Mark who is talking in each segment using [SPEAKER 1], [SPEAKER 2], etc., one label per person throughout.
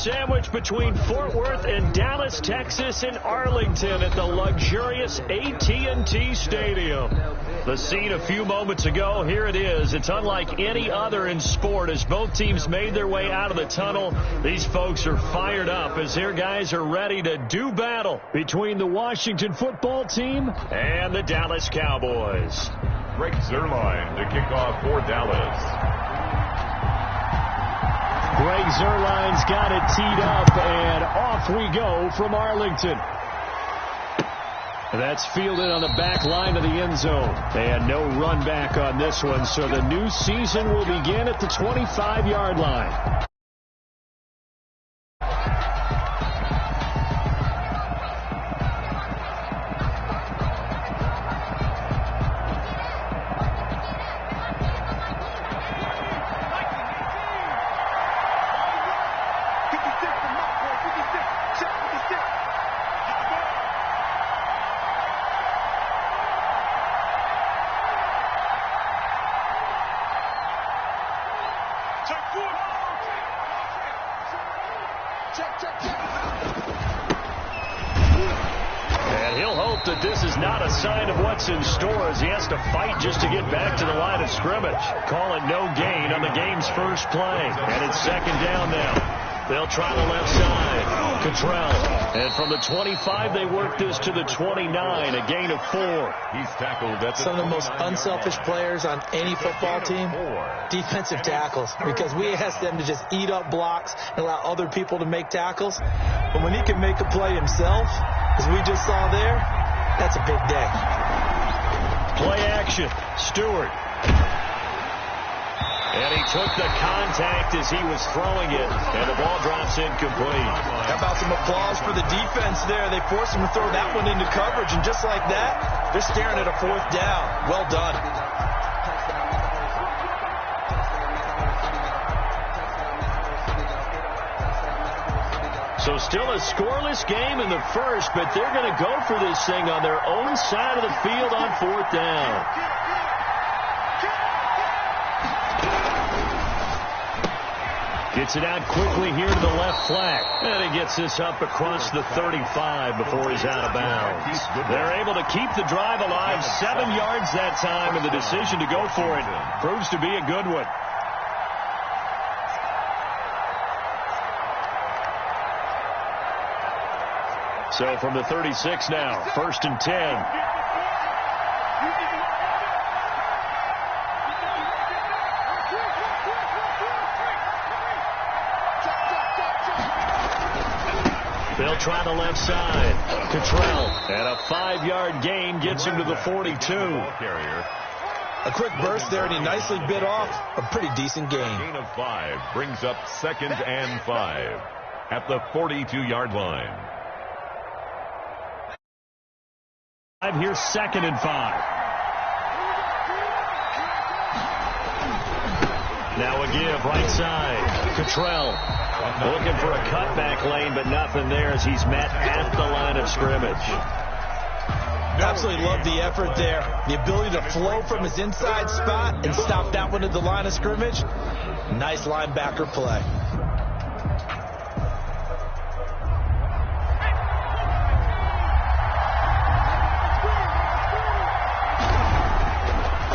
[SPEAKER 1] sandwiched between Fort Worth and Dallas, Texas, and Arlington at the luxurious AT&T Stadium. The scene a few moments ago, here it is. It's unlike any other in sport as both teams made their way out of the tunnel. These folks are fired up as their guys are ready to do battle between the Washington football team and the Dallas Cowboys.
[SPEAKER 2] Greg Zuerlein to kick off for Dallas.
[SPEAKER 1] Greg Zuerlein's got it teed up, and off we go from Arlington. That's fielded on the back line of the end zone. And no run back on this one, so the new season will begin at the 25-yard line. And he'll hope that this is not a sign of what's in store as he has to fight just to get back to the line of scrimmage. Call it no gain on the game's first play. And it's second down now. They'll try the left side. Cottrell. And from the 25, they work this to the 29, a gain of 4.
[SPEAKER 2] He's tackled at
[SPEAKER 3] some of the most unselfish players on any football team, defensive tackles, because we ask them to just eat up blocks and allow other people to make tackles. But when he can make a play himself, as we just saw there, that's a big day.
[SPEAKER 1] Play action. Stewart. And he took the contact as he was throwing it, and the ball drops incomplete.
[SPEAKER 3] How about some applause for the defense there? They forced him to throw that one into coverage, and just like that, they're staring at a fourth down. Well done.
[SPEAKER 1] So still a scoreless game in the first, but they're going to go for this thing on their own side of the field on fourth down. Gets it out quickly here to the left flat. And he gets this up across the 35 before he's out of bounds. They're able to keep the drive alive 7 yards that time, and the decision to go for it proves to be a good one. So from the 36 now, 1st and 10. They'll try the left side. Cottrell, and a 5-yard gain gets him to the 42.
[SPEAKER 3] A quick burst there, and he nicely bit off a pretty decent gain.
[SPEAKER 2] Gain of 5 brings up 2nd and 5 at the 42-yard line.
[SPEAKER 1] Here's 2nd and 5. Now a give, right side. Cottrell looking for a cutback lane, but nothing there as he's met at the line of scrimmage.
[SPEAKER 3] Absolutely love the effort there. The ability to flow from his inside spot and stop that one at the line of scrimmage. Nice linebacker play.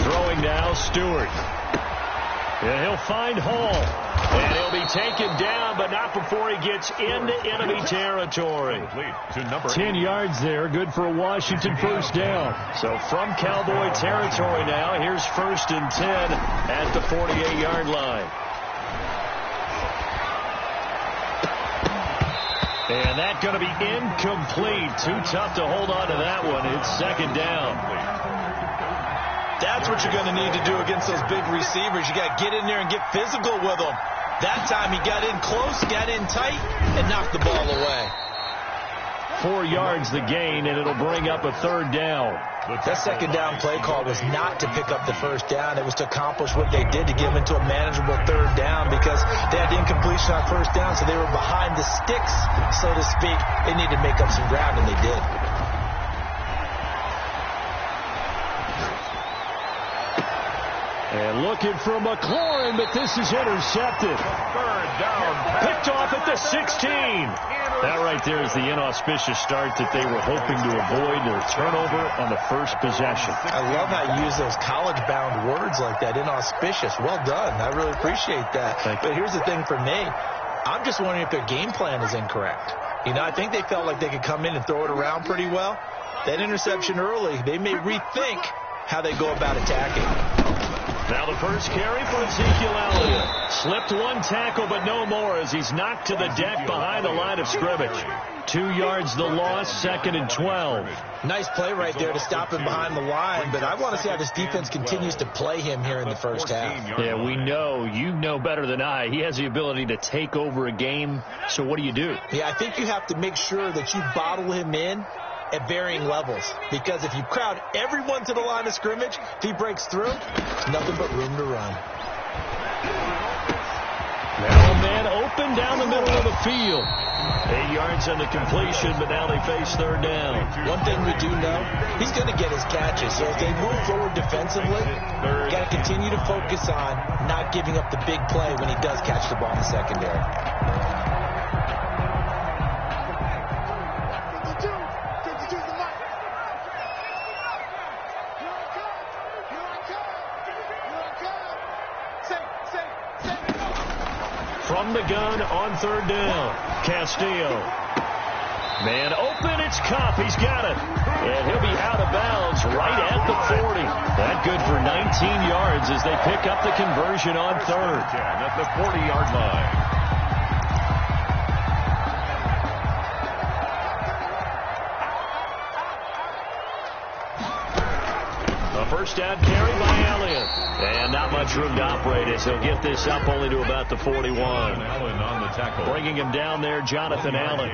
[SPEAKER 1] Throwing now, Stewart. And he'll find Hall. And he'll be taken down, but not before he gets into enemy territory. 10 yards there, good for a Washington first down. So from Cowboy territory now, here's 1st and 10 at the 48-yard line. And that's going to be incomplete. Too tough to hold on to that one. It's 2nd down.
[SPEAKER 3] That's what you're going to need to do against those big receivers. You got to get in there and get physical with them. That time he got in close, got in tight, and knocked the ball away.
[SPEAKER 1] 4 yards the gain, and it'll bring up a 3rd down.
[SPEAKER 3] That 2nd down play call was not to pick up the 1st down. It was to accomplish what they did to get them into a manageable 3rd down because they had incompletion on 1st down, so they were behind the sticks, so to speak. They needed to make up some ground, and they did.
[SPEAKER 1] And looking for McLaurin, but this is intercepted.
[SPEAKER 2] Third down.
[SPEAKER 1] Picked off at the 16. That right there is the inauspicious start that they were hoping to avoid, a turnover on the first possession.
[SPEAKER 3] I love how you use those college-bound words like that, inauspicious. Well done. I really appreciate that. But here's the thing for me. I'm just wondering if their game plan is incorrect. You know, I think they felt like they could come in and throw it around pretty well. That interception early, they may rethink how they go about attacking.
[SPEAKER 1] Now the first carry for Ezekiel Elliott. Slipped one tackle, but no more as he's knocked to the deck behind the line of scrimmage. 2 yards the loss, 2nd and 12.
[SPEAKER 3] Nice play right there to stop him behind the line, but I want to see how this defense continues to play him here in the first half.
[SPEAKER 1] Yeah, we know. You know better than I. He has the ability to take over a game, so what do you do?
[SPEAKER 3] Yeah, I think you have to make sure that you bottle him in at varying levels, because if you crowd everyone to the line of scrimmage, if he breaks through, there's nothing but room to run.
[SPEAKER 1] Now a man open down the middle of the field. 8 yards on the completion, but now they face third down.
[SPEAKER 3] One thing we do know, he's going to get his catches. So if they move forward defensively, you got to continue to focus on not giving up the big play when he does catch the ball in the secondary.
[SPEAKER 1] From the gun on third down, Castillo. Man open, it's Cup. He's got it. And he'll be out of bounds right at the 40. That good for 19 yards as they pick up the conversion on third.
[SPEAKER 2] At the 40-yard line.
[SPEAKER 1] First down carry by Elliott. And not much room to operate as he'll get this up only to about the 41.
[SPEAKER 2] Allen on the tackle.
[SPEAKER 1] Bringing him down there, Jonathan Allen.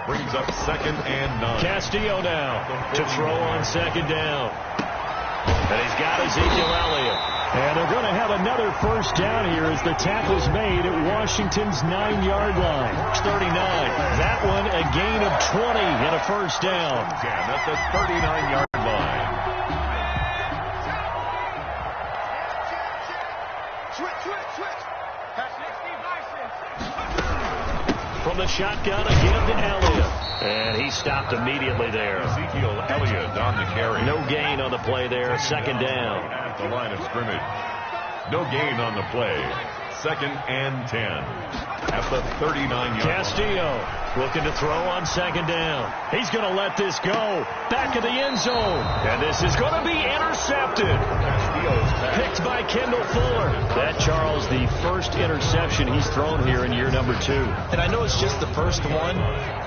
[SPEAKER 2] Brings up 2nd and 9.
[SPEAKER 1] Castillo now to throw on 2nd down. And he's got Ezekiel Elliott. And they're going to have another first down here as the tackle's made at Washington's 9-yard line. 39. That one a gain of 20 and a first down.
[SPEAKER 2] At the 39-yard line.
[SPEAKER 1] From the shotgun, again to Elliott. And he stopped immediately there.
[SPEAKER 2] Ezekiel Elliott on the carry.
[SPEAKER 1] No gain on the play there. 2nd down.
[SPEAKER 2] At the line of scrimmage. No gain on the play. 2nd and 10. At the 39-yard line.
[SPEAKER 1] Castillo looking to throw on 2nd down. He's going to let this go. Back of the end zone. And this is going to be intercepted. Picked by Kendall Fuller. That, Charles, the first interception he's thrown here in year number 2.
[SPEAKER 3] And I know it's just the first one,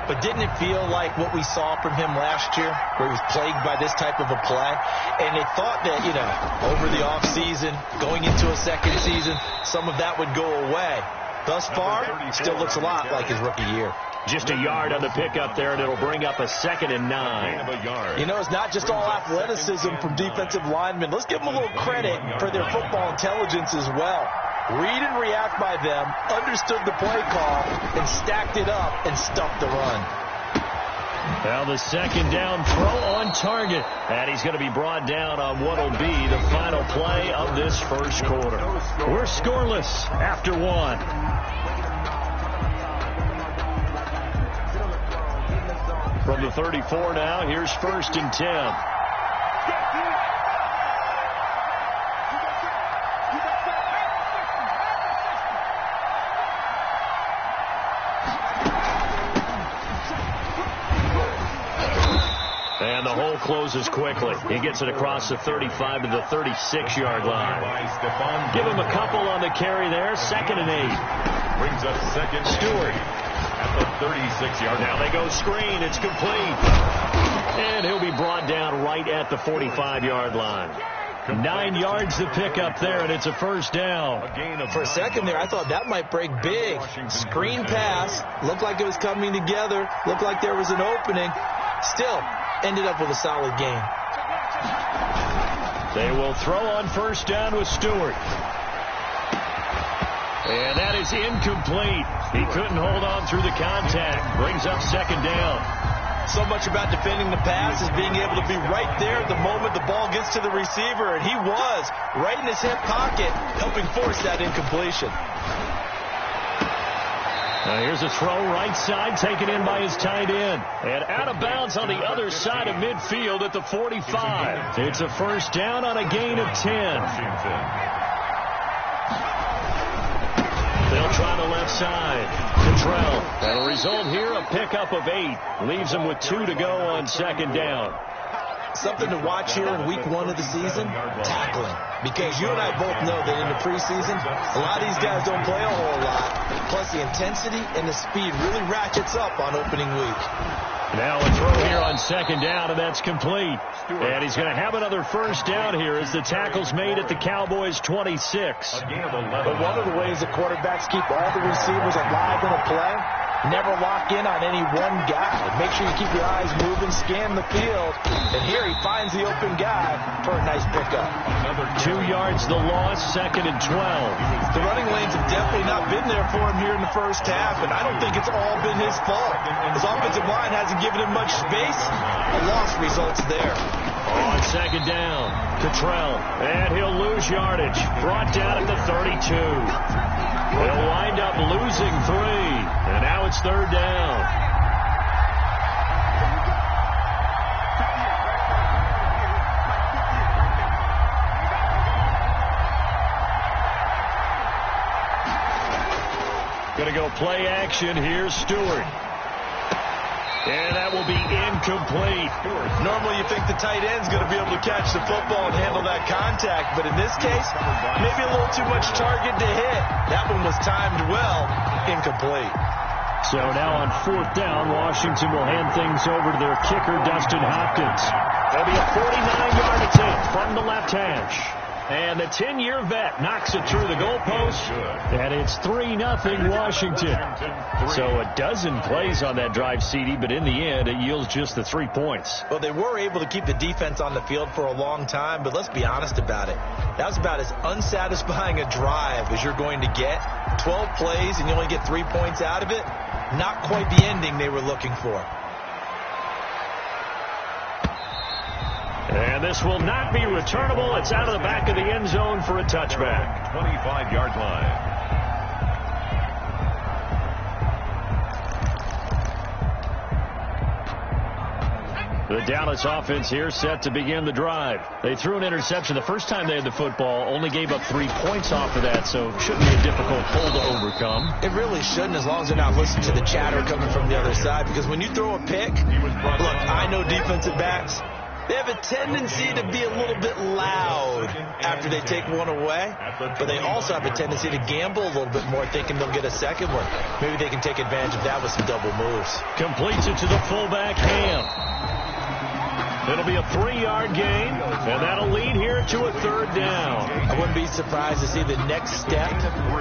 [SPEAKER 3] but didn't it feel like what we saw from him last year, where he was plagued by this type of a play? And they thought that, you know, over the offseason, going into a second season, some of that would go away. Thus far, still looks a lot like his rookie year.
[SPEAKER 1] Just a yard on the pickup there, and it'll bring up a 2nd and 9.
[SPEAKER 3] You know, it's not just all athleticism from defensive linemen. Let's give them a little credit for their football intelligence as well. Read and react by them, understood the play call, and stacked it up and stuffed the run.
[SPEAKER 1] Now the 2nd down throw on target. And he's going to be brought down on what will be the final play of this first quarter. We're scoreless after 1. From the 34 now, here's 1st and 10. And the hole closes quickly. He gets it across the 35 to the 36-yard line. Give him a couple on the carry there. 2nd and 8.
[SPEAKER 2] Brings up 2nd.
[SPEAKER 1] Stewart.
[SPEAKER 2] At the 36-yard line.
[SPEAKER 1] Now they go screen. It's complete. And he'll be brought down right at the 45-yard line. 9 yards to pick up there, and it's a first down.
[SPEAKER 3] For a second there, I thought that might break big. Screen pass. Looked like it was coming together. Looked like there was an opening. Still ended up with a solid gain.
[SPEAKER 1] They will throw on first down with Stewart. And that is incomplete. He couldn't hold on through the contact. Brings up 2nd down.
[SPEAKER 3] So much about defending the pass is being able to be right there at the moment the ball gets to the receiver, and he was right in his hip pocket, helping force that incompletion.
[SPEAKER 1] Here's a throw right side, taken in by his tight end. And out of bounds on the other side of midfield at the 45. It's a first down on a gain of 10. They'll try the left side. Cottrell. That'll result here, a pickup of 8. Leaves them with 2 to go on second down.
[SPEAKER 3] Something to watch here in week 1 of the season, tackling. Because you and I both know that in the preseason, a lot of these guys don't play a whole lot. Plus the intensity and the speed really ratchets up on opening week.
[SPEAKER 1] Now a throw here on second down, and that's complete. And he's going to have another first down here as the tackle's made at the Cowboys' 26.
[SPEAKER 3] But one of the ways that quarterbacks keep all the receivers alive in a play, never lock in on any one guy. Make sure you keep your eyes moving, scan the field. And here he finds the open guy for a nice pickup.
[SPEAKER 1] Another 2 yards the loss, second and 12.
[SPEAKER 3] The running lanes have definitely not been there for him here in the first half, and I don't think it's all been his fault. His offensive line hasn't given him much space. A loss results there.
[SPEAKER 1] On second down, Cottrell, and he'll lose yardage. Brought down at the 32. They'll wind up losing 3, and now it's third down. Going to go play action. Here's Stewart. And that will be incomplete.
[SPEAKER 3] Normally you think the tight end's going to be able to catch the football and handle that contact, but in this case, maybe a little too much target to hit. That one was timed well. Incomplete.
[SPEAKER 1] So now on fourth down, Washington will hand things over to their kicker, Dustin Hopkins. There'll be a 49-yard attempt from the left hash. And the 10-year vet knocks it through the goalpost. And it's 3-0 Washington. So a dozen plays on that drive, CD, but in the end, it yields just the 3 points.
[SPEAKER 3] Well, they were able to keep the defense on the field for a long time, but let's be honest about it. That was about as unsatisfying a drive as you're going to get. 12 plays, and you only get 3 points out of it. Not quite the ending they were looking for.
[SPEAKER 1] And this will not be returnable. It's out of the back of the end zone for a touchback.
[SPEAKER 2] 25-yard line.
[SPEAKER 1] The Dallas offense here set to begin the drive. They threw an interception the first time they had the football, only gave up 3 points off of that, so it shouldn't be a difficult hole to overcome.
[SPEAKER 3] It really shouldn't, as long as they're not listening to the chatter coming from the other side, because when you throw a pick, look, I know defensive backs, they have a tendency to be a little bit loud after they take one away, but they also have a tendency to gamble a little bit more, thinking they'll get a second one. Maybe they can take advantage of that with some double moves.
[SPEAKER 1] Completes it to the fullback, Ham. It'll be a 3-yard gain, and that'll lead here to a third down.
[SPEAKER 3] I wouldn't be surprised to see the next step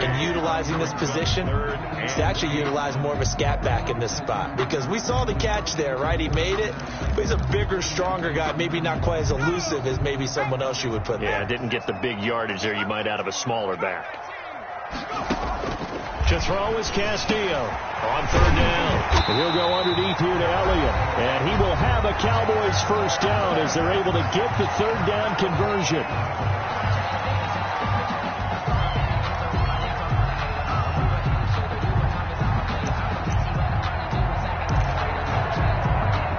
[SPEAKER 3] in utilizing this position is to actually utilize more of a scat back in this spot, because we saw the catch there, right? He made it, but he's a bigger, stronger guy, maybe not quite as elusive as maybe someone else you would put there.
[SPEAKER 1] Yeah, didn't get the big yardage there you might out of a smaller back. To throw is Castillo on third down. And he'll go underneath here to Elliott. And he will have a Cowboys first down as they're able to get the third down conversion.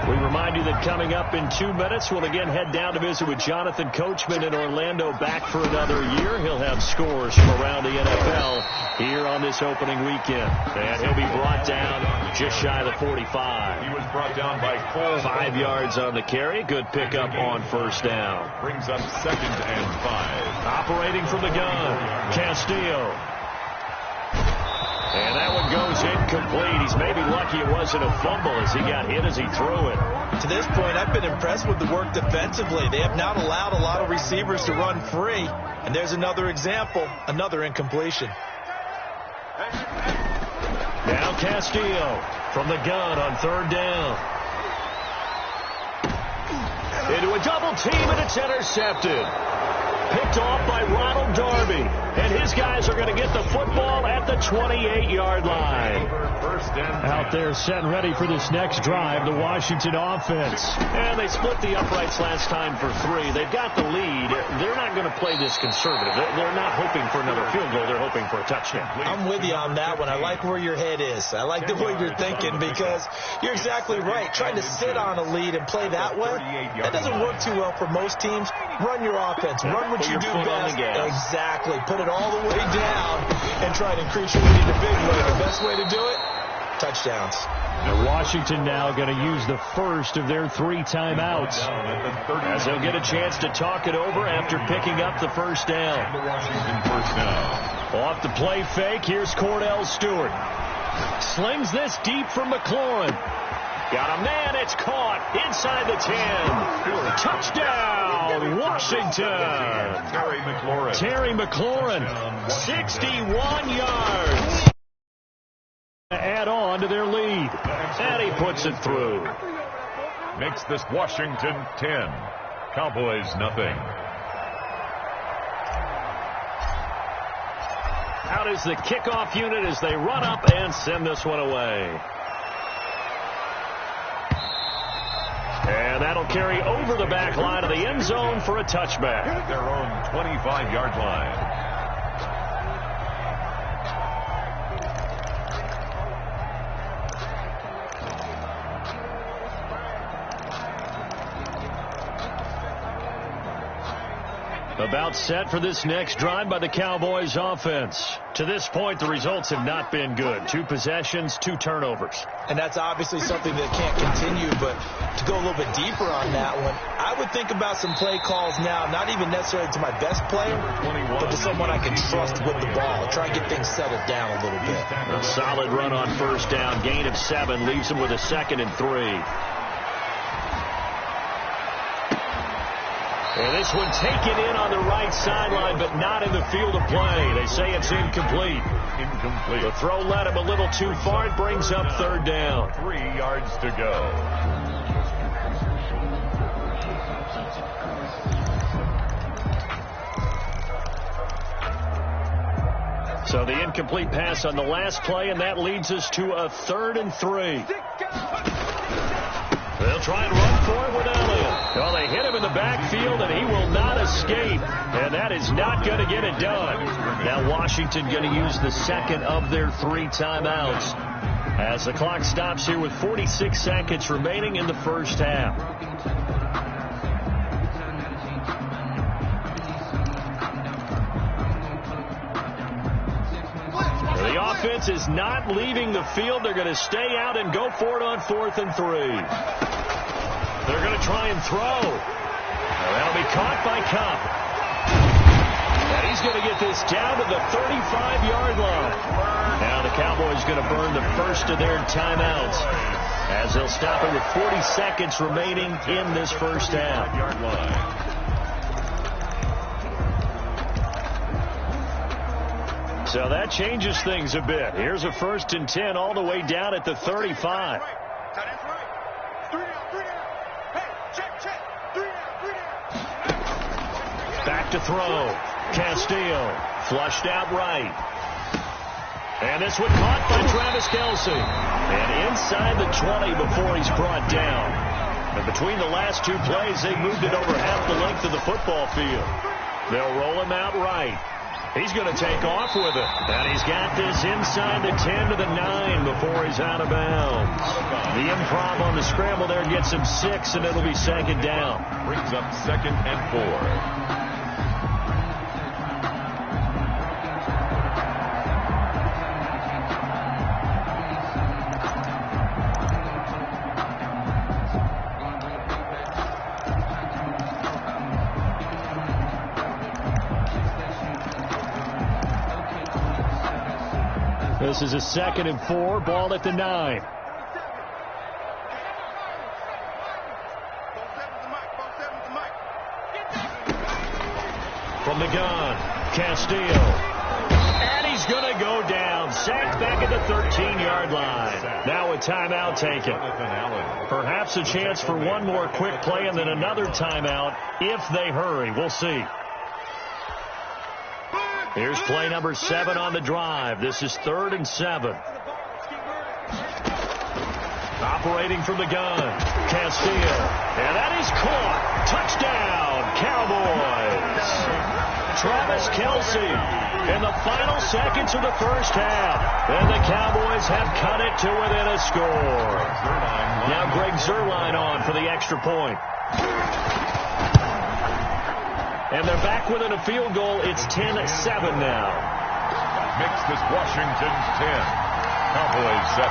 [SPEAKER 1] We remind you that coming up in 2 minutes, we'll again head down to visit with Jonathan Coachman in Orlando, back for another year. He'll have scores from around the NFL here on this opening weekend. And he'll be brought down just shy of the 45.
[SPEAKER 2] He was brought down by Cole.
[SPEAKER 1] 5 yards on the carry. Good pickup on first down.
[SPEAKER 2] Brings up 2nd and 5.
[SPEAKER 1] Operating from the gun, Castillo. And that one goes incomplete. He's maybe lucky it wasn't a fumble as he got hit as he threw it.
[SPEAKER 3] To this point, I've been impressed with the work defensively. They have not allowed a lot of receivers to run free. And there's another example, another incompletion.
[SPEAKER 1] Now Castillo from the gun on third down. Into a double team, and it's intercepted. picked off by Ronald Darby. And his guys are going to get the football at the 28-yard line. Out there set and ready for this next drive, the Washington offense. And they split the uprights last time for 3. They've got the lead. They're not going to play this conservative. They're not hoping for another field goal. They're hoping for a touchdown.
[SPEAKER 3] I'm with you on that one. I like where your head is. I like the way you're thinking because you're exactly right. Trying to sit on a lead and play that way, that doesn't work too well for most teams. Run your offense. Run what you do best. Exactly. Put it all the way down and try to increase your lead in a big way. The best way to do it, touchdowns.
[SPEAKER 1] And Washington now going to use the first of their 3 timeouts as they'll get a chance to talk it over after picking up the first down. Off the play fake, here's Cordell Stewart. Slings this deep from McLaurin. Got a man, it's caught inside the 10. Touchdown, Washington. Terry McLaurin, 61 yards. Add on to their lead. And he puts it through.
[SPEAKER 2] Makes this Washington 10. Cowboys nothing.
[SPEAKER 1] Out is the kickoff unit as they run up and send this one away. And that'll carry over the back line of the end zone for a touchback.
[SPEAKER 2] At their own 25-yard line.
[SPEAKER 1] About set for this next drive by the Cowboys offense. To this point, the results have not been good. 2 possessions, 2 turnovers.
[SPEAKER 3] And that's obviously something that can't continue, but to go a little bit deeper on that one, I would think about some play calls now, not even necessarily to my best player, but to someone I can trust with the ball. Try and get things settled down a little bit.
[SPEAKER 1] A solid run on first down. Gain of 7 leaves him with a 2nd and 3. And this one taken in on the right sideline, but not in the field of play. They say it's incomplete. The throw led him a little too far. It brings up 3rd down.
[SPEAKER 2] 3 yards to go.
[SPEAKER 1] So the incomplete pass on the last play, and that leads us to a 3rd and 3. They'll try and run for it with Elliott. Well, they hit him in the backfield, and he will not escape. And that is not going to get it done. Now Washington going to use the 2nd of their 3 timeouts as the clock stops here with 46 seconds remaining in the first half. The offense is not leaving the field. They're going to stay out and go for it on 4th and 3. They're going to try and throw. That'll be caught by Cup. And he's going to get this down to the 35-yard line. Now the Cowboys going to burn the first of their timeouts as they'll stop it with 40 seconds remaining in this first half. So that changes things a bit. Here's a 1st and 10 all the way down at the 35. Back to throw. Castillo flushed out right. And this one caught by Travis Kelce. And inside the 20 before he's brought down. And between the last 2 plays, they moved it over half the length of the football field. They'll roll him out right. He's going to take off with it. And he's got this inside the 10 to the 9 before he's out of bounds. The improv on the scramble there gets him 6, and it'll be 2nd down.
[SPEAKER 2] Brings up 2nd and 4.
[SPEAKER 1] This is a 2nd and 4, ball at the 9. From the gun, Castillo. And he's going to go down. Sacked back at the 13-yard line. Now a timeout taken. Perhaps a chance for one more quick play and then another timeout if they hurry. We'll see. Here's play number 7 on the drive. This is 3rd and 7. Operating from the gun, Castillo. And that is caught. Touchdown, Cowboys. Travis Kelce in the final seconds of the first half. And the Cowboys have cut it to within a score. Now Greg Zuerlein on for the extra point. And they're back within a field goal. It's 10-7 now.
[SPEAKER 2] Makes this Washington 10. Cowboys 7.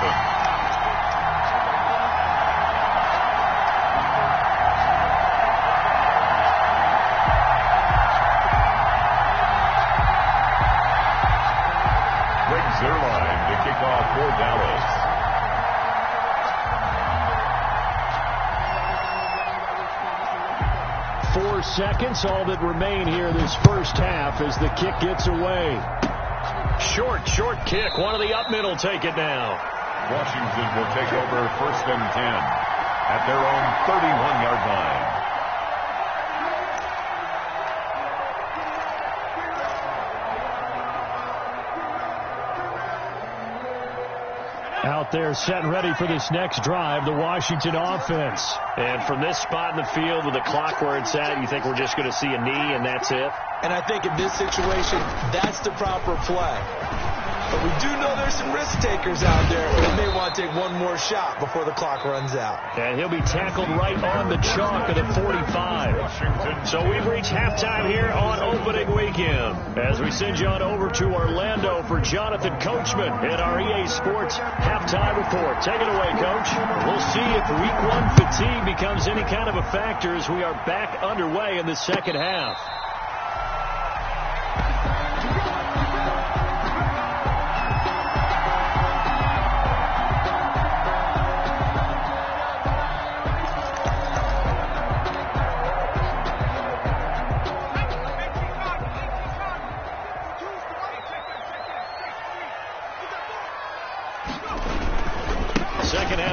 [SPEAKER 2] Zuerlein to kick off for Dallas.
[SPEAKER 1] Four seconds, all that remain here this first half as the kick gets away. Short kick. One of the up middle take it now.
[SPEAKER 2] Washington will take over 1st and 10 at their own 31-yard line.
[SPEAKER 1] Out there set and ready for this next drive, the Washington offense. And from this spot in the field with the clock where it's at, you think we're just going to see a knee and that's it?
[SPEAKER 3] And I think in this situation, that's the proper play. But we do know there's some risk takers out there who may want to take one more shot before the clock runs out.
[SPEAKER 1] And he'll be tackled right on the chalk at the 45. So we've reached halftime here on opening weekend. As we send you on over to Orlando for Jonathan Coachman in our EA Sports halftime report. Take it away, Coach. We'll see if week 1 fatigue becomes any kind of a factor as we are back underway in the second half.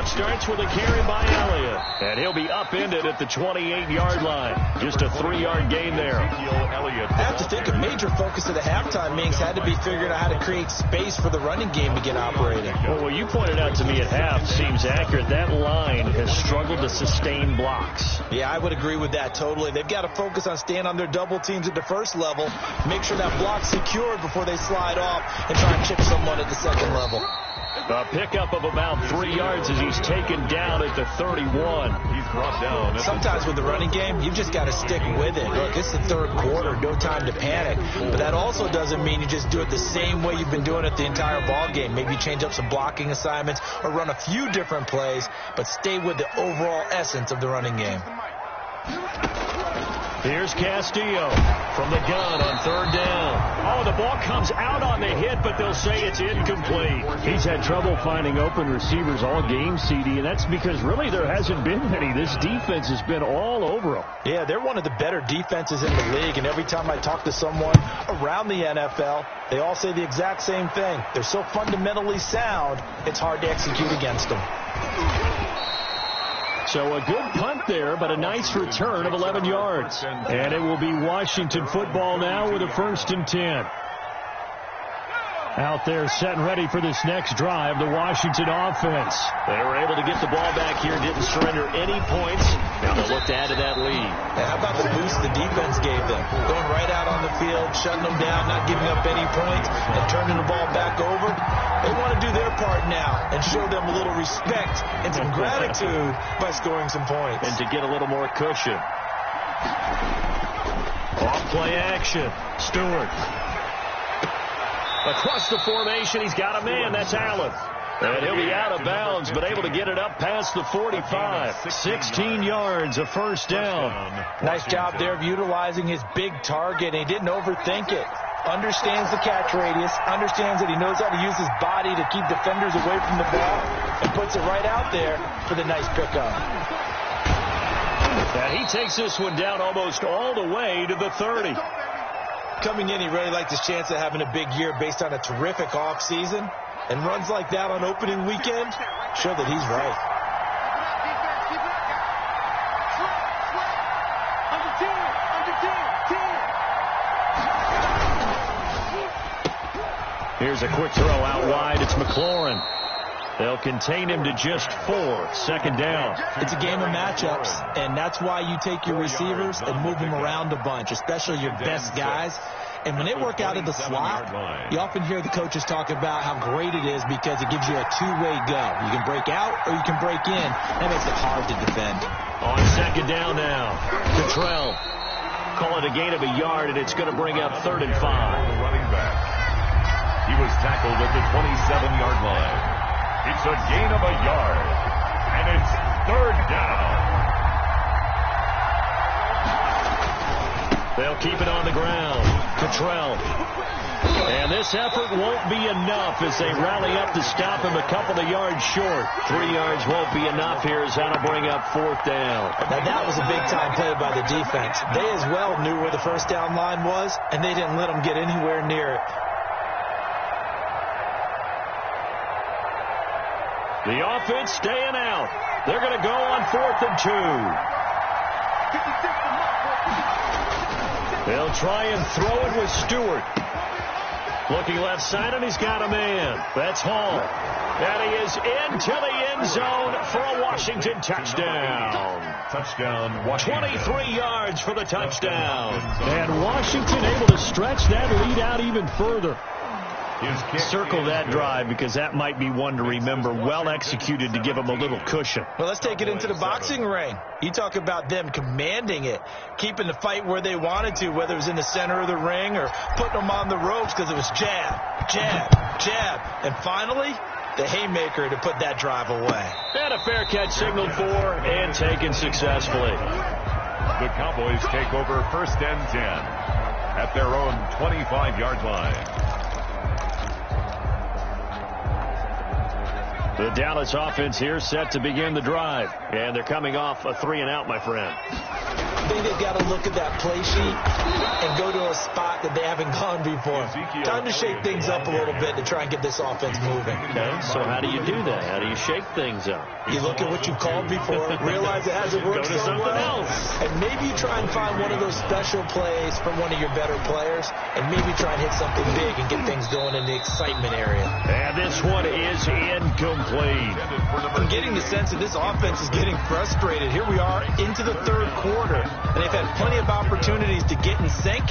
[SPEAKER 1] Starts with a carry by Elliott. And he'll be upended at the 28-yard line. Just a 3-yard gain there.
[SPEAKER 3] I have to think a major focus of the halftime meetings had to be figuring out how to create space for the running game to get operating.
[SPEAKER 1] Well, what you pointed out to me at half seems accurate. That line has struggled to sustain blocks.
[SPEAKER 3] Yeah, I would agree with that totally. They've got to focus on staying on their double teams at the first level, make sure that block's secured before they slide off and try and chip someone at the second level.
[SPEAKER 1] A pickup of about 3 yards as he's taken down at the 31.
[SPEAKER 2] He's brought down.
[SPEAKER 3] Sometimes with the running game, you've just got to stick with it. Look, it's the third quarter, no time to panic. But that also doesn't mean you just do it the same way you've been doing it the entire ball game. Maybe change up some blocking assignments or run a few different plays, but stay with the overall essence of the running game.
[SPEAKER 1] Here's Castillo from the gun on 3rd down. Oh, the ball comes out on the hit, but they'll say it's incomplete. He's had trouble finding open receivers all game, CD, and that's because really there hasn't been many. This defense has been all over them.
[SPEAKER 3] Yeah, they're one of the better defenses in the league, and every time I talk to someone around the NFL, they all say the exact same thing. They're so fundamentally sound, it's hard to execute against them.
[SPEAKER 1] So a good punt there, but a nice return of 11 yards. And it will be Washington football now with a 1st and 10. Out there set and ready for this next drive, the Washington offense. They were able to get the ball back here, didn't surrender any points. Now they'll look to add to that lead.
[SPEAKER 3] Yeah, how about the boost the defense gave them? Going right out on the field, shutting them down, not giving up any points, and turning the ball back over. They want to do their part now and show them a little respect and some gratitude by scoring some points.
[SPEAKER 1] And to get a little more cushion. Off play action. Stewart. Across the formation, he's got a man. That's Allen. And he'll be out of bounds, but able to get it up past the 45. 16 yards, a 1st down.
[SPEAKER 3] Nice job there of utilizing his big target. He didn't overthink it. Understands the catch radius, understands that he knows how to use his body to keep defenders away from the ball, and puts it right out there for the nice pickup.
[SPEAKER 1] And he takes this one down almost all the way to the 30.
[SPEAKER 3] Coming in, he really liked his chance of having a big year based on a terrific offseason. And runs like that on opening weekend show that he's right.
[SPEAKER 1] Here's a quick throw out wide. It's McLaurin. They'll contain him to just 4. Second down.
[SPEAKER 3] It's a game of matchups, and that's why you take your receivers and move them around a bunch, especially your best guys. And when they work out of the slot, you often hear the coaches talk about how great it is because it gives you a two-way go. You can break out or you can break in. That makes it hard to defend.
[SPEAKER 1] On second down now, Cottrell. Call it a gain of a yard, and it's going to bring up 3rd and 5.
[SPEAKER 2] The running back. He was tackled at the 27-yard line. It's a gain of a yard, and it's 3rd down.
[SPEAKER 1] They'll keep it on the ground. Cottrell. And this effort won't be enough as they rally up to stop him a couple of yards short. 3 yards won't be enough here as that'll bring up 4th down.
[SPEAKER 3] Now that was a big-time play by the defense. They as well knew where the first down line was, and they didn't let them get anywhere near it.
[SPEAKER 1] The offense staying out. They're going to go on 4th and 2. They'll try and throw it with Stewart. Looking left side, and he's got a man. That's Hall. And he is into the end zone for a Washington touchdown.
[SPEAKER 2] Touchdown, Washington.
[SPEAKER 1] 23 yards for the touchdown. And Washington able to stretch that lead out even further. Circle that drive because that might be one to remember. Well executed to give them a little cushion.
[SPEAKER 3] Well, let's take it into the boxing ring. You talk about them commanding it, keeping the fight where they wanted to, whether it was in the center of the ring or putting them on the ropes because it was jab, jab, jab. And finally, the haymaker to put that drive away.
[SPEAKER 1] And a fair catch signaled for and taken successfully.
[SPEAKER 2] The Cowboys take over 1st and 10 at their own 25-yard line.
[SPEAKER 1] The Dallas offense here set to begin the drive. And they're coming off a 3-and-out, my friend.
[SPEAKER 3] I think they've got to look at that play sheet and go to a spot that they haven't gone before. Time to shake things up a little bit to try and get this offense moving.
[SPEAKER 1] Okay, so how do you do that? How do you shake things up?
[SPEAKER 3] You look at what you called before, realize it hasn't worked so well, and maybe you try and find one of those special plays from one of your better players, and maybe try and hit something big and get things going in the excitement area.
[SPEAKER 1] And this one is incomplete.
[SPEAKER 3] I'm getting the sense that this offense is getting frustrated. Here we are into the 3rd quarter, and they've had plenty of opportunities to get in sync.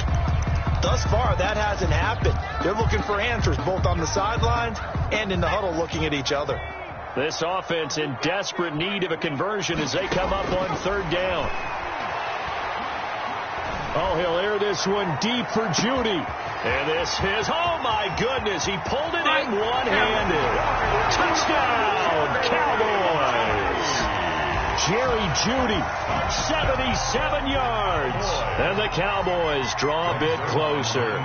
[SPEAKER 3] Thus far, that hasn't happened. They're looking for answers both on the sidelines and in the huddle looking at each other.
[SPEAKER 1] This offense in desperate need of a conversion as they come up on 3rd down. Oh, he'll air this one deep for Judy. And this is, oh my goodness, he pulled it in one-handed. Touchdown, Cowboys. Jerry Judy, 77 yards. And the Cowboys draw a bit closer.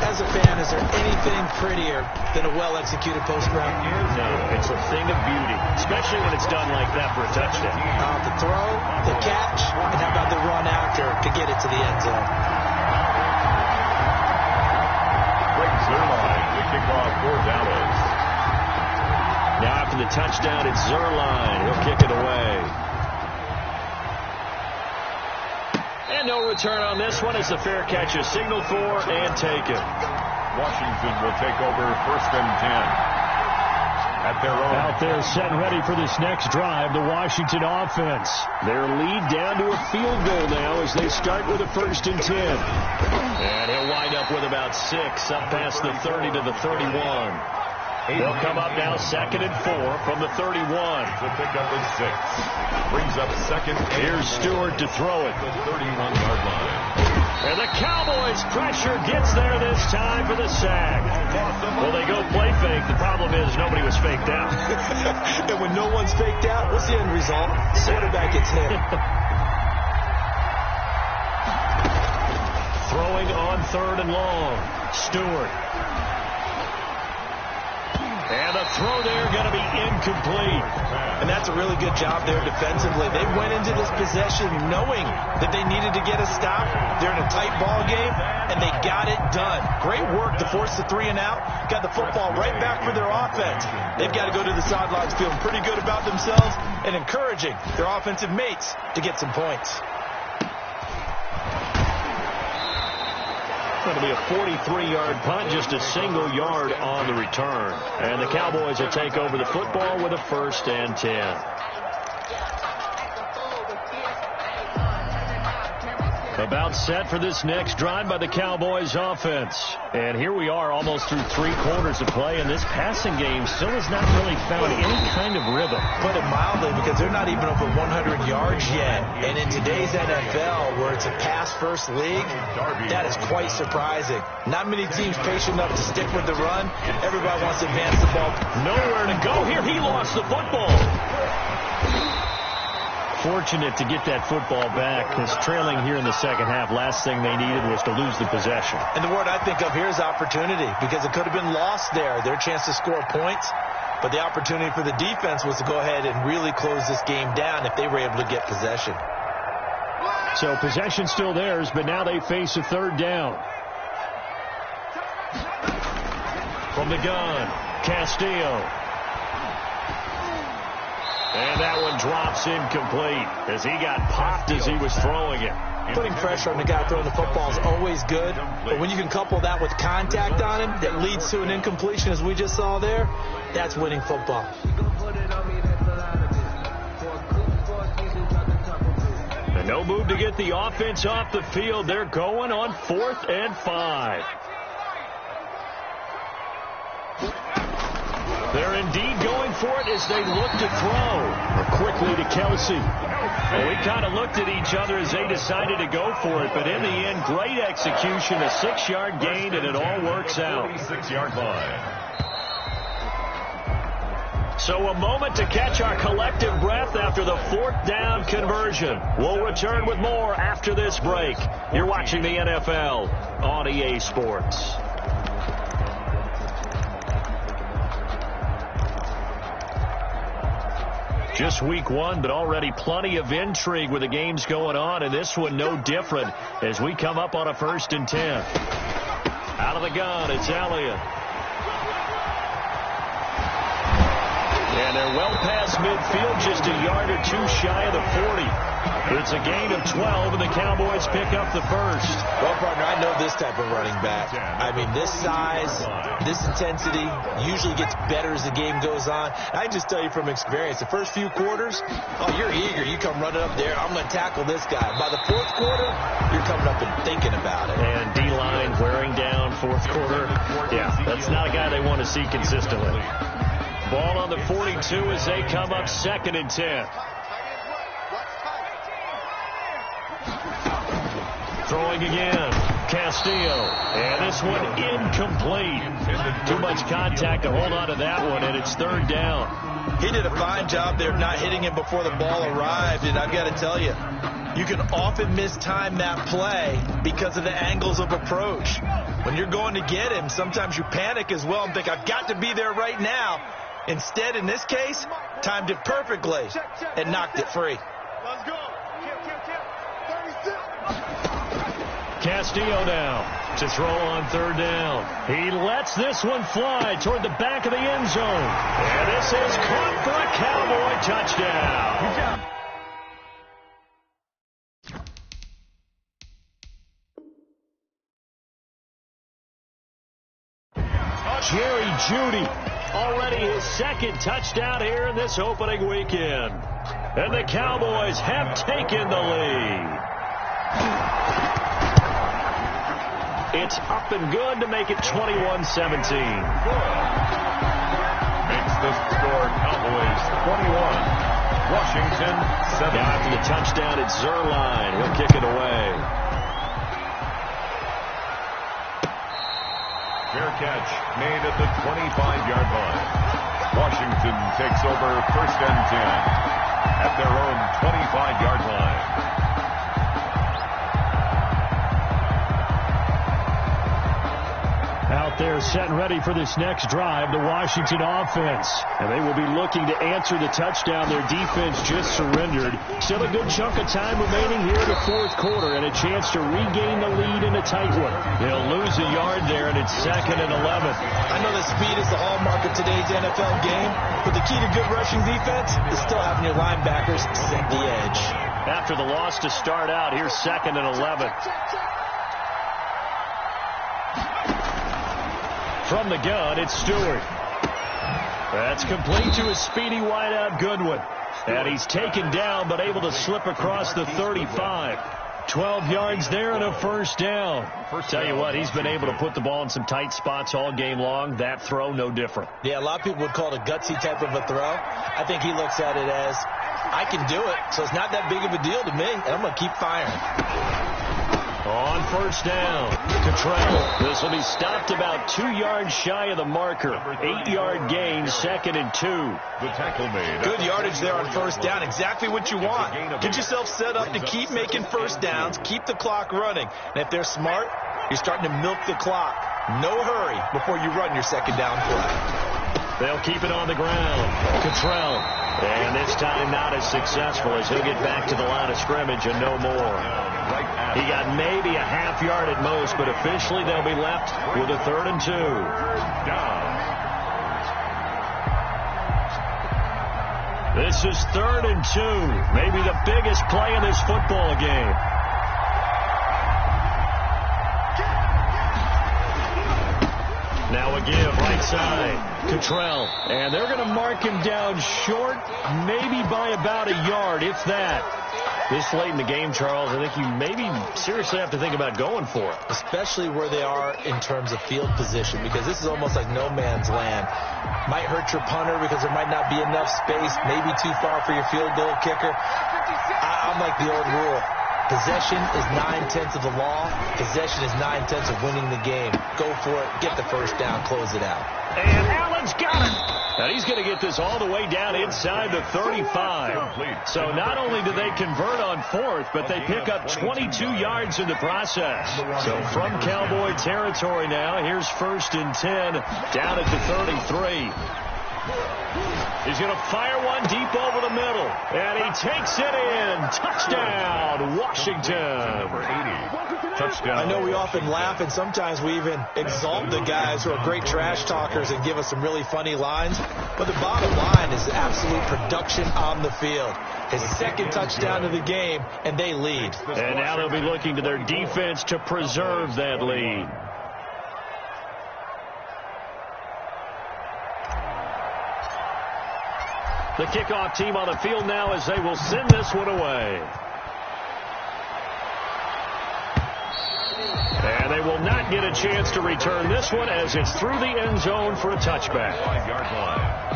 [SPEAKER 3] As a fan, is there anything prettier than a well-executed post route?
[SPEAKER 1] No, it's a thing of beauty, especially when it's done like that for a touchdown.
[SPEAKER 3] The throw, the catch, and how about the run after to get it to the end zone?
[SPEAKER 2] Zerline, the kickoff for Dallas.
[SPEAKER 1] Now after the touchdown, it's Zerline. He'll kick it away. And no return on this one as the fair catch is signaled for and taken.
[SPEAKER 2] Washington will take over 1st and 10 at their own.
[SPEAKER 1] Out there set ready for this next drive, the Washington offense. Their lead down to a field goal now as they start with a 1st and 10. And he'll wind up with about 6 up past the 30 to the 31. They'll come up now 2nd and 4 from the 31.
[SPEAKER 2] To pick up a 6. Brings up 2nd.
[SPEAKER 1] Here's Stewart to throw it.
[SPEAKER 2] The 31-yard line.
[SPEAKER 1] And the Cowboys pressure gets there this time for the sack. Well, they go play fake. The problem is nobody was faked out.
[SPEAKER 3] And when no one's faked out, what's the end result? Quarterback gets hit.
[SPEAKER 1] Throwing on 3rd and long. Stewart. And the throw there going to be incomplete.
[SPEAKER 3] And that's a really good job there defensively. They went into this possession knowing that they needed to get a stop. They're in a tight ball game, and they got it done. Great work to force the 3-and-out. Got the football right back for their offense. They've got to go to the sidelines feeling pretty good about themselves and encouraging their offensive mates to get some points.
[SPEAKER 1] It'll be a 43-yard punt, just a single yard on the return. And the Cowboys will take over the football with a 1st and 10. About set for this next drive by the Cowboys offense. And here we are almost through 3 quarters of play, and this passing game still has not really found any kind of rhythm.
[SPEAKER 3] Put it mildly, because they're not even over 100 yards yet. And in today's NFL, where it's a pass-first league, that is quite surprising. Not many teams patient enough to stick with the run. Everybody wants to advance the ball.
[SPEAKER 1] Nowhere to go here. He lost the football. Fortunate to get that football back, because trailing here in the second half, last thing they needed was to lose the possession.
[SPEAKER 3] And the word I think of here is opportunity, because it could have been lost there, their chance to score points. But the opportunity for the defense was to go ahead and really close this game down if they were able to get possession.
[SPEAKER 1] So possession still theirs, but now they face a 3rd down. From the gun, Castillo. And that one drops incomplete as he got popped as he was throwing it.
[SPEAKER 3] Putting pressure on the guy throwing the football is always good, but when you can couple that with contact on him that leads to an incompletion, as we just saw there, that's winning football.
[SPEAKER 1] And no move to get the offense off the field. They're going on 4th and 5. They're indeed going for it as they look to throw. Quickly to Kelsey. Well, we kind of looked at each other as they decided to go for it, but in the end, great execution, a 6-yard gain, and it all works out.
[SPEAKER 2] 46-yard line.
[SPEAKER 1] So a moment to catch our collective breath after the 4th down conversion. We'll return with more after this break. You're watching the NFL on EA Sports. Just week 1, but already plenty of intrigue with the games going on, and this one no different as we come up on a 1st and 10. Out of the gun, it's Elliott. And they're well past midfield, just a yard or 2 shy of the 40. It's a gain of 12, and the Cowboys pick up the 1st.
[SPEAKER 3] Well, partner, I know this type of running back. I mean, this size, this intensity usually gets better as the game goes on. I just tell you from experience, the first few quarters, oh, you're eager. You come running up there, I'm going to tackle this guy. By the 4th quarter, you're coming up and thinking about it.
[SPEAKER 1] And D-line wearing down 4th quarter. Yeah, that's not a guy they want to see consistently. Ball on the 42 as they come up 2nd and 10. Throwing again, Castillo. And this one incomplete. Too much contact to hold on to that one, and it's 3rd down.
[SPEAKER 3] He did a fine job there not hitting him before the ball arrived, and I've got to tell you, you can often mistime that play because of the angles of approach. When you're going to get him, sometimes you panic as well and think, I've got to be there right now. Instead, in this case, timed it perfectly and knocked it free.
[SPEAKER 4] Let's go.
[SPEAKER 1] Castillo now to throw on 3rd down. He lets this one fly toward the back of the end zone. And this is caught for a Cowboy touchdown. Jerry Jeudy, already his 2nd touchdown here in this opening weekend. And the Cowboys have taken the lead. It's up and good to make it 21-17.
[SPEAKER 2] Makes the score Cowboys 21, Washington 7.
[SPEAKER 1] Now after the touchdown, it's Zerline. He'll kick it away.
[SPEAKER 2] Fair catch made at the 25-yard line. Washington takes over 1st and 10 at their own 25-yard line.
[SPEAKER 1] Out there set and ready for this next drive, the Washington offense. And they will be looking to answer the touchdown their defense just surrendered. Still a good chunk of time remaining here in the 4th quarter and a chance to regain the lead in a tight one. They'll lose a yard there, and it's 2nd and 11.
[SPEAKER 3] I know that speed is the hallmark of today's NFL game, but the key to good rushing defense is still having your linebackers set the edge.
[SPEAKER 1] After the loss to start out, here's 2nd and 11. From the gun, it's Stewart. That's complete to his speedy wideout Goodwin. And he's taken down, but able to slip across the 35. 12 yards there and a first down. Tell you what, he's been able to put the ball in some tight spots all game long. That throw, no different.
[SPEAKER 3] Yeah, a lot of people would call it a gutsy type of a throw. I think he looks at it as, I can do it, so it's not that big of a deal to me, and I'm going to keep firing.
[SPEAKER 1] On first down, Cottrell. This will be stopped about 2 yards shy of the marker. 8-yard gain, 2nd and 2.
[SPEAKER 2] The tackle made.
[SPEAKER 3] Good yardage there on first down. Exactly what you want. Get yourself set up to keep making first downs, keep the clock running. And if they're smart, you're starting to milk the clock. No hurry before you run your second down play.
[SPEAKER 1] They'll keep it on the ground. Cottrell. And this time not as successful as he'll get back to the line of scrimmage and no more. He got maybe a half yard at most, but officially they'll be left with a 3rd and 2. This is 3rd and 2. Maybe the biggest play in this football game. Now a give, right side. Cottrell. And they're going to mark him down short, maybe by about a yard, if that. This late in the game, Charles, I think you maybe seriously have to think about going for it.
[SPEAKER 3] Especially where they are in terms of field position, because this is almost like no man's land. Might hurt your punter because there might not be enough space, maybe too far for your field goal kicker. I'm like the old rule. Possession is 9/10 of the law. Possession is 9/10 of winning the game. Go for it. Get the first down. Close it out.
[SPEAKER 1] And Allen's got it. And he's going to get this all the way down inside the 35. So not only do they convert on 4th, but they pick up 22 yards in the process. So from Cowboy territory now, here's 1st and 10 down at the 33. He's going to fire one deep over the middle. And he takes it in. Touchdown, Washington.
[SPEAKER 2] Touchdown.
[SPEAKER 3] I know we often laugh, and sometimes we even exalt the guys who are great trash talkers and give us some really funny lines. But the bottom line is absolute production on the field. His 2nd touchdown of the game, and they lead.
[SPEAKER 1] And now they'll be looking to their defense to preserve that lead. The kickoff team on the field now as they will send this one away. And they will not get a chance to return this one as it's through the end zone for a touchback.
[SPEAKER 2] 5-yard line.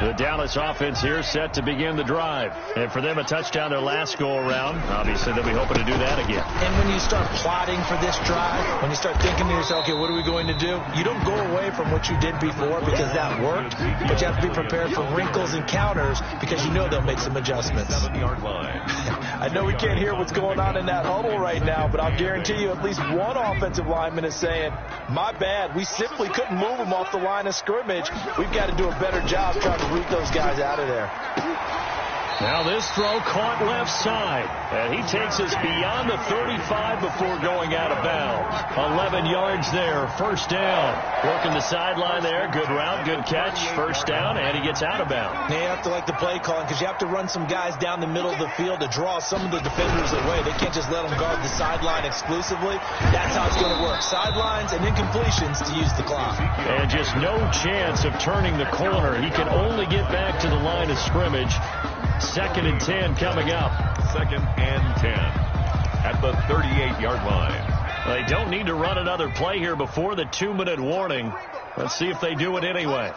[SPEAKER 1] The Dallas offense here set to begin the drive. And for them, a touchdown their last go-around. Obviously, they'll be hoping to do that again.
[SPEAKER 3] And when you start plotting for this drive, when you start thinking to yourself, okay, what are we going to do? You don't go away from what you did before because that worked. But you have to be prepared for wrinkles and counters because you know they'll make some adjustments.
[SPEAKER 2] 7-yard line.
[SPEAKER 3] I know we can't hear what's going on in that huddle right now, but I'll guarantee you at least one offensive lineman is saying, my bad, we simply couldn't move them off the line of scrimmage. We've got to do a better job trying to root those guys out of there.
[SPEAKER 1] Now this throw caught left side, and he takes us beyond the 35 before going out of bounds. 11 yards there, first down. Working the sideline there, good route, good catch, first down, and he gets out of bounds.
[SPEAKER 3] Now you have to like the play calling because you have to run some guys down the middle of the field to draw some of the defenders away. They can't just let them guard the sideline exclusively. That's how it's going to work. Sidelines and incompletions to use the clock.
[SPEAKER 1] And just no chance of turning the corner. He can only get back to the line of scrimmage. 2nd and 10 coming up.
[SPEAKER 2] 2nd and 10 at the 38-yard line.
[SPEAKER 1] They don't need to run another play here before the 2-minute warning. Let's see if they do it anyway.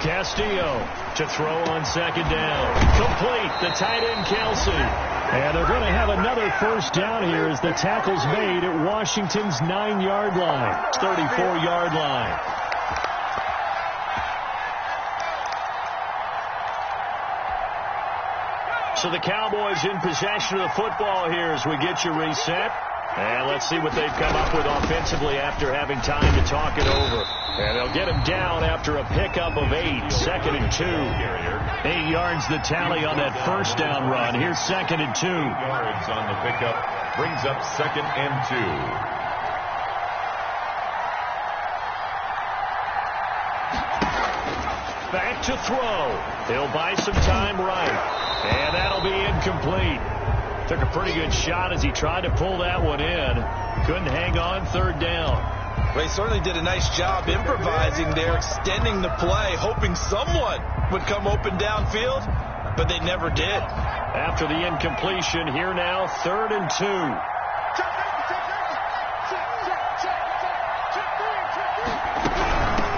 [SPEAKER 1] Castillo to throw on 2nd down. Complete, the tight end Kelsey. And they're going to have another first down here as the tackle's made at Washington's 9-yard line, 34-yard line. So the Cowboys in possession of the football here as we get you reset. And let's see what they've come up with offensively after having time to talk it over. And they'll get him down after a pickup of 8, 2nd and 2. 8 yards the tally on that first down run. Here's 2nd and 2.
[SPEAKER 2] 2 yards on the pickup brings up 2nd and 2.
[SPEAKER 1] back to throw. He'll buy some time right. And that'll be incomplete. Took a pretty good shot as he tried to pull that one in. Couldn't hang on, third down.
[SPEAKER 3] Well, he certainly did a nice job improvising there, extending the play, hoping someone would come open downfield, but they never did.
[SPEAKER 1] After the incompletion, here now, 3rd and 2.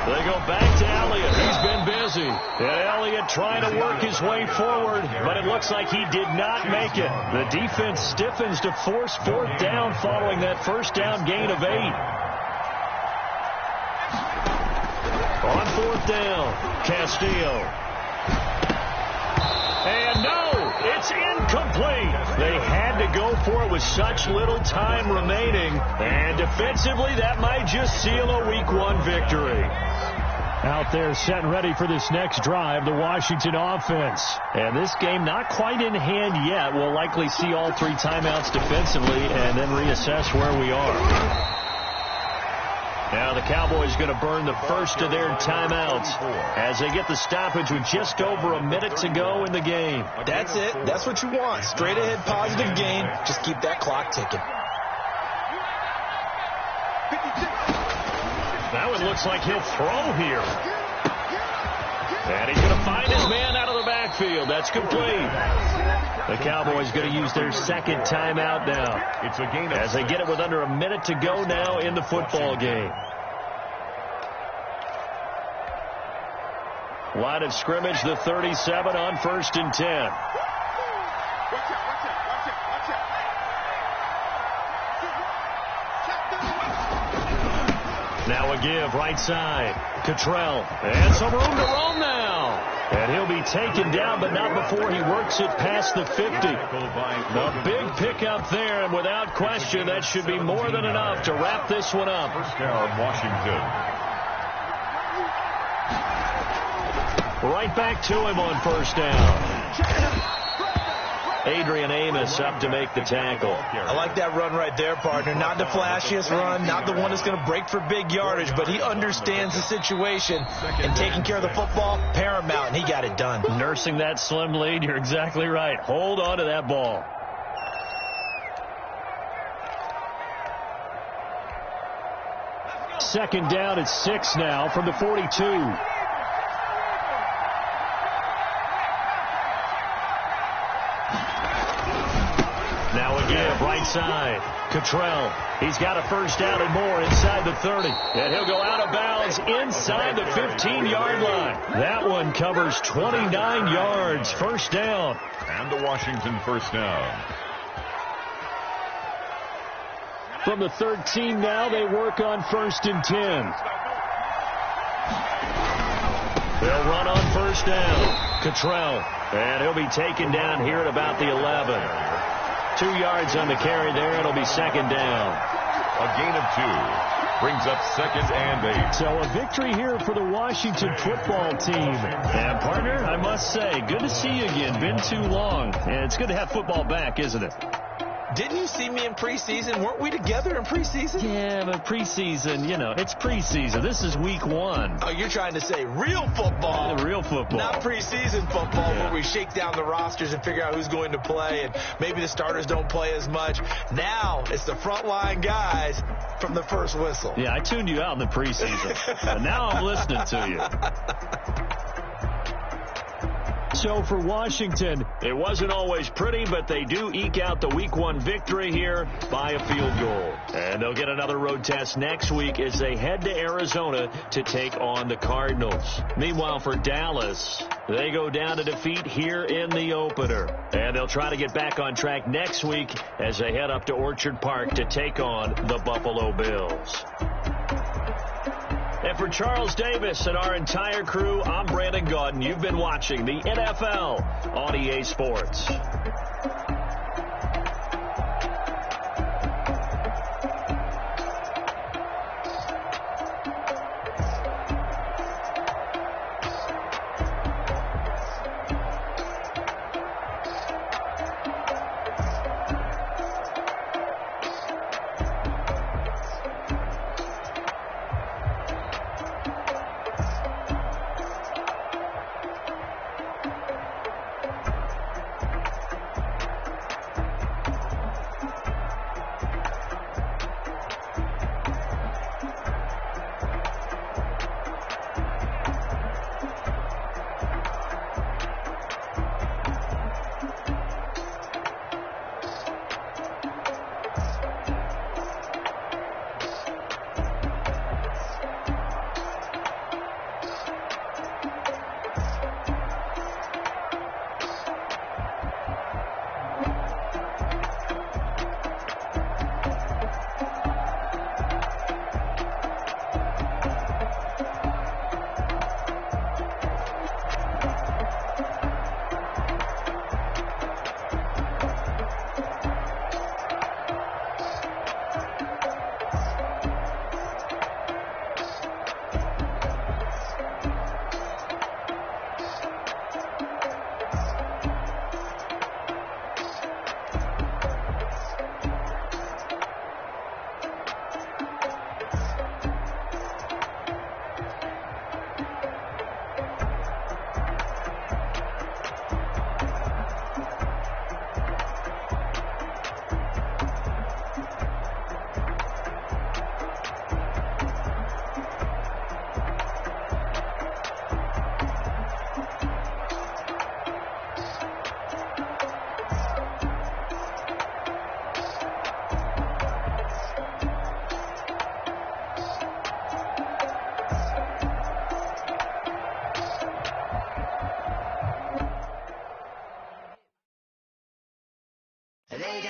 [SPEAKER 1] They go back to Elliott. He's been busy. And Elliott trying to work his way forward, but it looks like he did not make it. The defense stiffens to force 4th down following that first down gain of 8. On 4th down, Castillo. And no, it's incomplete. They had to go for it with such little time remaining. And defensively, that might just seal a Week 1 victory. Out there set and ready for this next drive, the Washington offense. And this game not quite in hand yet. We'll likely see all 3 timeouts defensively and then reassess where we are. Now the Cowboys going to burn the first of their timeouts as they get the stoppage with just over a minute to go in the game.
[SPEAKER 3] That's it. That's what you want. Straight ahead positive gain. Just keep that clock ticking.
[SPEAKER 1] Now it looks like he'll throw here. And he's going to find his man out of the backfield. That's complete. The Cowboys going to use their second timeout now.
[SPEAKER 2] It's a gain
[SPEAKER 1] as they get it with under a minute to go now in the football game. Line of scrimmage, the 37 on 1st and 10. Now a give, right side. Cottrell. And some room to roam now. And he'll be taken down, but not before he works it past the 50. The big pickup there, and without question, that should be more than enough to wrap this one up.
[SPEAKER 2] First down, Washington.
[SPEAKER 1] Right back to him on 1st down. Adrian Amos up to make the tackle.
[SPEAKER 3] I like that run right there, partner. Not the flashiest run, not the one that's going to break for big yardage, but he understands the situation, and taking care of the football, paramount, and he got it done.
[SPEAKER 1] Nursing that slim lead, you're exactly right. Hold on to that ball. Second down at 6 now from the 42. Now again, right side. Cottrell. He's got a first down and more inside the 30. And he'll go out of bounds inside the 15-yard line. That one covers 29 yards. First down.
[SPEAKER 2] And the Washington first down.
[SPEAKER 1] From the 13 now, they work on 1st and 10. They'll run on 1st down. Cottrell. And he'll be taken down here at about the 11. 2 yards on the carry there. It'll be 2nd down.
[SPEAKER 2] A gain of 2. Brings up 2nd and 8.
[SPEAKER 1] So a victory here for the Washington football team. And partner, I must say, good to see you again. Been too long. And it's good to have football back, isn't it?
[SPEAKER 3] Didn't you see me in preseason? Weren't we together in preseason?
[SPEAKER 1] Yeah, but preseason, you know, it's preseason. This is week 1.
[SPEAKER 3] Oh, you're trying to say real football.
[SPEAKER 1] Real football.
[SPEAKER 3] Not preseason football, where we shake down the rosters and figure out who's going to play, and maybe the starters don't play as much. Now it's the frontline guys from the first whistle.
[SPEAKER 1] Yeah, I tuned you out in the preseason. And now I'm listening to you. So for Washington, it wasn't always pretty, but they do eke out the Week 1 victory here by a field goal. And they'll get another road test next week as they head to Arizona to take on the Cardinals. Meanwhile, for Dallas, they go down to defeat here in the opener. And they'll try to get back on track next week as they head up to Orchard Park to take on the Buffalo Bills. And for Charles Davis and our entire crew, I'm Brandon Gaudin. You've been watching the NFL on EA Sports.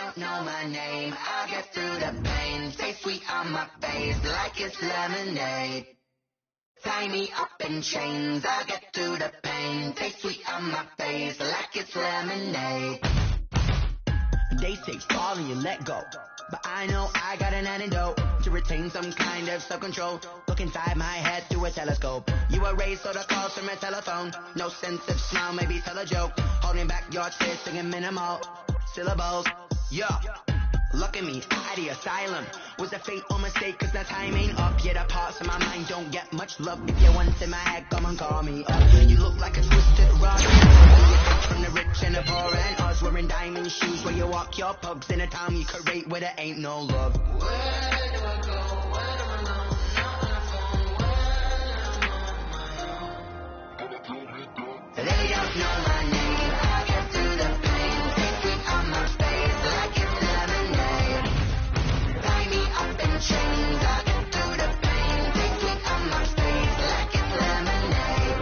[SPEAKER 4] don't know my name, I'll get through the pain. Stay sweet on my face like it's lemonade. Tie me up in chains, I'll get through the pain. Stay sweet on my face like it's lemonade.
[SPEAKER 5] They say fall and you let go, but I know I got an antidote to retain some kind of self-control. Look inside my head through a telescope. You erase all the calls from a telephone. No sense of smile, maybe tell a joke. Holding back your tears, singing minimal syllables. Yeah, look at me, out of the asylum. Was a fate or mistake, cause the time ain't up. Yeah, the parts of my mind don't get much love. If you're once in my head, come and call me up. You look like a twisted rod from the rich and the poor and us. Wearing diamond shoes where you walk your pugs in a town you create where there ain't no love.
[SPEAKER 4] Where do I go? Where do I know? Not on the phone. Where am I on my own? They don't know my name. I'll get through the pain. Stay sweet on my face like it's lemonade. Tie me up in chains. I'll get through the pain. Stay sweet on my face like it's lemonade.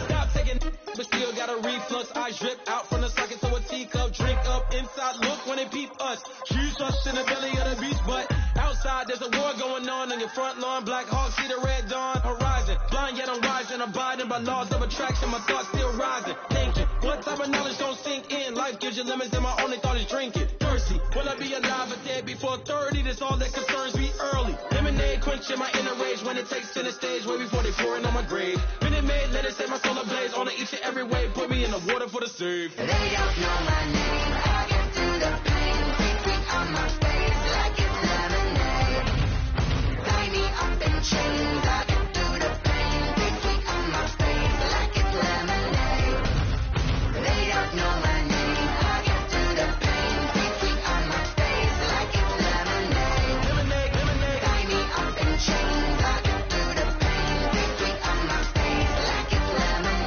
[SPEAKER 6] Stop taking, but still got a reflux. Eyes drip out from the socket to a teacup. Drink up inside, look when they peep us. Choose us in the belly of the beach, but outside there's a war going on your front lawn. Black Hawk see the red dawn horizon. Blind yet I'm rising, abiding by laws of attraction. My thoughts still rising. Thinking, what type of knowledge don't sink in? Life gives you lemons and my only thought is drinking. Thirsty, will I be alive or dead before 30? That's all that concerns me early. Lemonade quenching my inner rage when it takes center stage way before they pour it on my grave. Minute Maid, let it set my soul ablaze. On each and every way, put me in the water for the save.
[SPEAKER 4] They don't know my name. I'll get through the pain. Stay sweet on my face like it's lemonade. Tie me up in chains. I'll get through the pain. Stay sweet on my face like it's lemonade. They don't know my name. I'll get through the pain. Stay sweet on my face like it's lemonade. Tie me up in chains. I'll get through the pain. Stay sweet on my face like it's lemonade.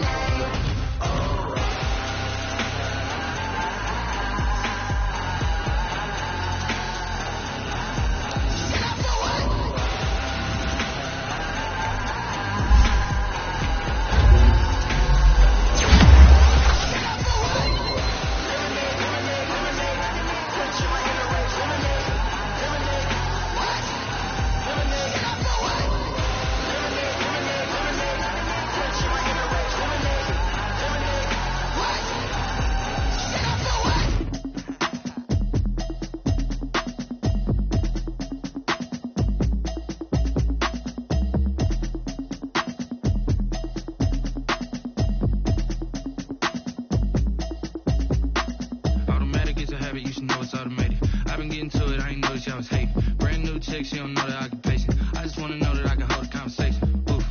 [SPEAKER 6] Automatic is a habit, you should know it's automated. I've been getting to it, I ain't noticed y'all was hating. Brand new chick, she don't know the occupation. I just wanna know that I can hold a conversation. Oof,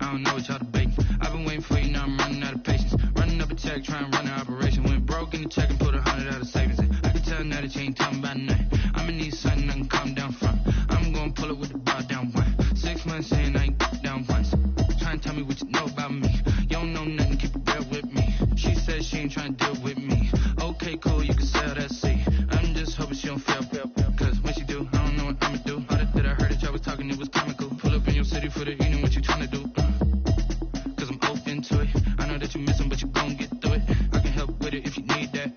[SPEAKER 6] I don't know what y'all debating. I've been waiting for you, now I'm running out of patience. Running up a check, trying to run an operation. Went broke in the check and put 100 out of savings in. I can tell now that you ain't talking about nothing. I'ma need something I can calm down from. I'm gonna pull it with the bar down one. 6 months in, I ain't down once. Trying to tell me what you know about me. You don't know nothing, keep it real with me. She says she ain't trying to deal with me. Okay, cool, you can sell that seat. I'm just hoping she don't fail. Cause when she do, I don't know what I'ma do. All that I heard that y'all was talking, it was comical. Pull up in your city for the evening, what you trying to do? Cause I'm open to it. I know that you missing, but you gon' get through it. I can help with it if you need that.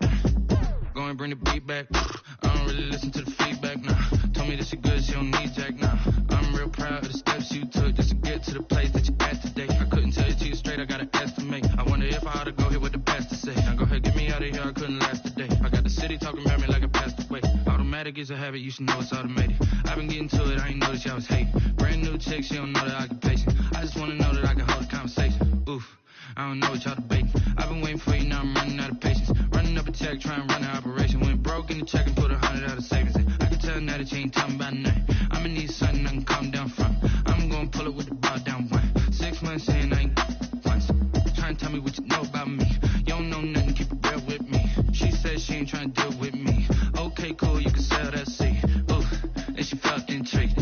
[SPEAKER 6] Go and bring the beat back. I don't really listen to the feedback, nah. Told me that she good, she don't need jack, nah. I'm real proud of the steps you took just to get to the place that you at today. I couldn't tell you to you straight, I gotta estimate. I wonder if I ought to go here with the pastor say. Now go ahead, get me out of here, I couldn't last today. I got the city talking about me like I passed away. Automatic is a habit, you should know it's automated. I've been getting to it, I ain't noticed y'all was hating. Brand new chick, she don't know the occupation. I just wanna know that I can hold a conversation. Oof, I don't know what y'all debating. I've been waiting for you, now I'm running out of patience. Running up a check, trying to run an operation. Went broke in the check and put 100 out of savings in. I can tell now that you ain't talking about nothing. I'ma need something I can calm down from. I'm gonna pull it with the bar down one. 6 months in, I ain't once. Trying to tell me what you know about me. You don't know nothing, keep it real with me. She says she ain't trying to deal with me. Okay, cool, you can sell that seat. Ooh, and she felt intrigued.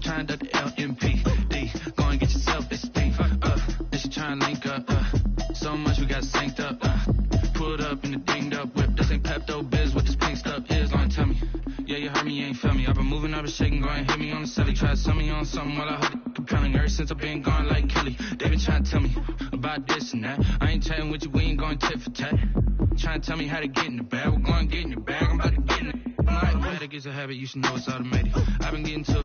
[SPEAKER 6] Trying to duck the LMPD. Go and get yourself esteem. Then she trying to link up. So much we got synced up. Pulled up in the dinged up whip. This ain't Pepto Biz, what this pink stuff is. Long tell me. Yeah, you heard me, you ain't feel me. I've been moving, I've been shaking, go and hit me on the celly. Try to sell me on something while I hold it compelling. Ever since I've been gone like Kelly, they been trying to tell me about this and that. I ain't chatting with you, we ain't going tit for tat. Trying to tell me how to get in the bag. We're going to get in the bag, I'm about to get in it. My habit is a habit, you should know it's automated. I've been getting to